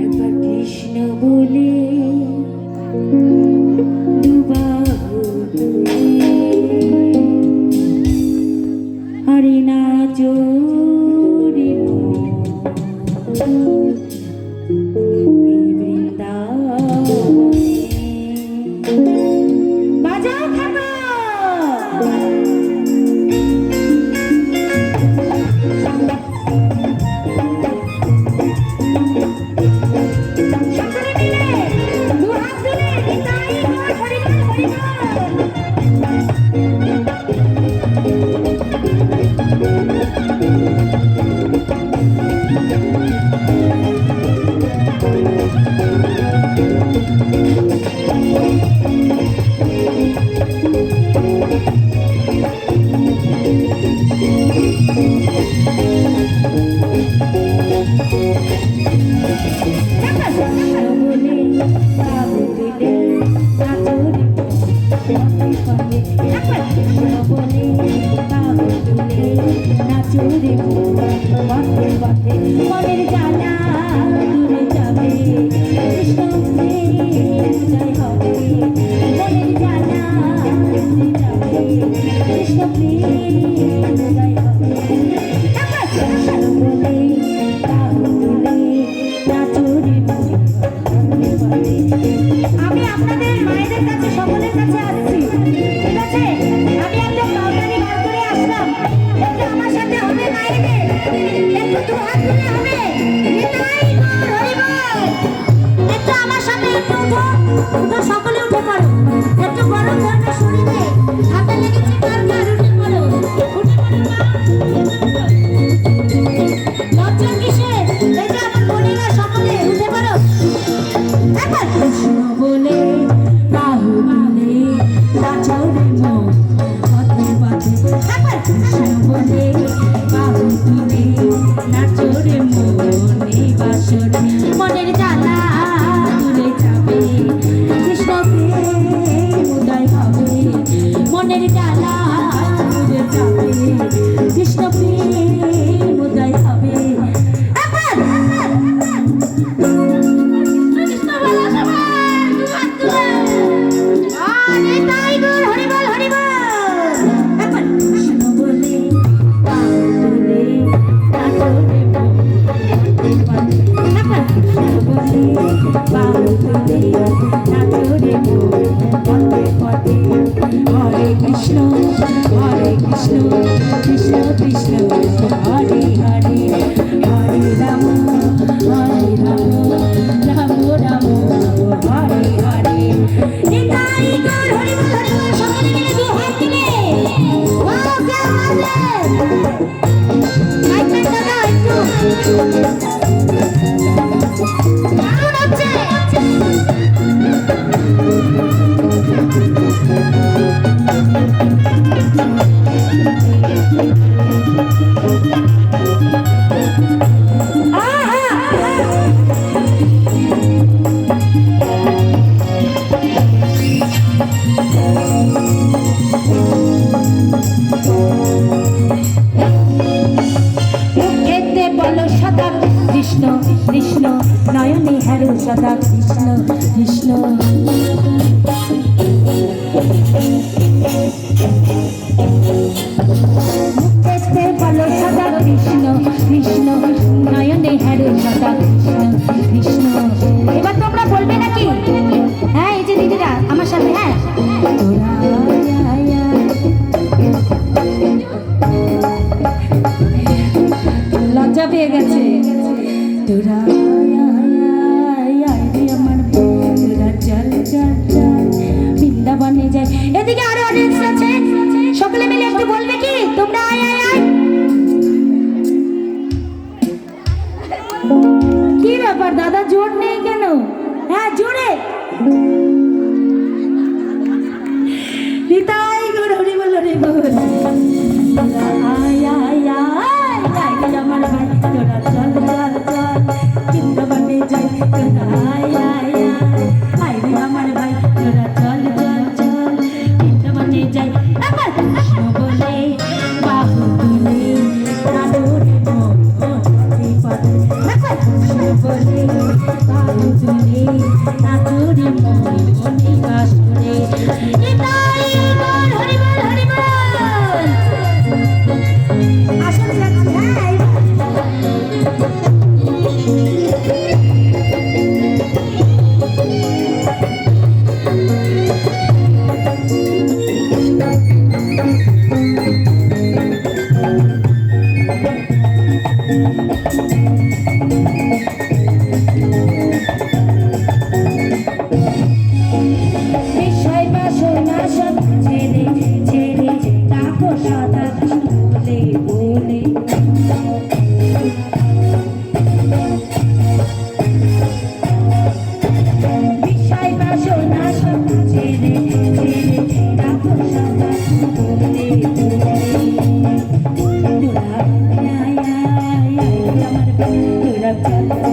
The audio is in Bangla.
একবার কৃষ্ণ বলে দুবাহু তুলে হরি নাচ রে বৃন্দাবনে বাজাও থাকো। মনের জানা দূরে যাবে কৃষ্ণ জয় হবে মনের জানা দূরে যাবে কৃষ্ণ জয় হবে বলে বাহু তুলে নাচুরে আমি আপনাদের মায়েদের কাছে সকলের কাছে আসছি, ঠিক আছে? আমি একদম নৌকারি বার করে আসলাম, একটু আমার সাথে হবে মায়েদের, একটু দু হাত তুলে হবে নিতাই গৌর হরি বল। একটু আমার সাথে একটু উঠো, উঠো সকলে উঠে পড়ো, একটু গরম ধরনের শরীরে হাতে লেগেছে কার কার উঠে পড়ো, উঠে পড়ো মা। লজ্জা কিসের? এই যে আমার বোনেরা সকলে উঠে পড়ো। একবার কৃষ্ণ বলে বাহু তুলে নাচো রে মন পথে পথে। একবার কৃষ্ণ বলে বাহু তুলে নাচো রে মন এই বাসরে মনের জ্বালা দূরে যাবে কৃষ্ণকে উদয় হবে মনের জ্বালা দূরে যাবে কৃষ্ণকে উদয় হবে। হরে কৃষ্ণ কৃষ্ণ কৃষ্ণ হরে হরে হরে রাম রাম রাম হরে হরে নিতাই গৌর হরি বল হরি বল। সকলে মিলে দু হাত তুলে ওয়াও কে আছে মাইক দাদা একটু দারুণ হচ্ছে। কৃষ্ণ কৃষ্ণ নয়নে হেরো সদা কৃষ্ণ কৃষ্ণ মুখেতে বলো সদা কৃষ্ণ কৃষ্ণ নয়নে হেরো সদা কৃষ্ণ কৃষ্ণ। এবার তোমরা বলবে নাকি? হ্যাঁ এই যে দিদিরা আমার সাথে, হ্যাঁ লজ্জা পেয়ে গেছে তোরা আমার তোরা চল চল চল বৃন্দাবনে যাই। এদিকে আরো অডিয়েন্স আছে, সকলে মিলে একটু বলবে কি তোমরা আয় আয় আয়। কি ব্যাপার দাদা জোর নেই কেন? হ্যাঁ জোরে নিতাই গৌর হরি বল হরি বল। আয় আয় আয় আয় আমার ভাই তোরা চল চল চল বৃন্দাবনে যাই। তোরা আয় আয় আয় আয় রে আমার ভাই তোরা চল চল চল বৃন্দাবনে যাই। একবার কৃষ্ণ বলে বাহু তুলে নাচো রে মন পথে পথে। একবার বিষয় বাসনা সব ছেড়ে ছেড়ে ডাকো সদা বলে বলে বিষয় বাসনা সব ছেড়ে ছেড়ে ডাকো সদা বলে বলে দুরা আয় আয় আয় আমার দুরা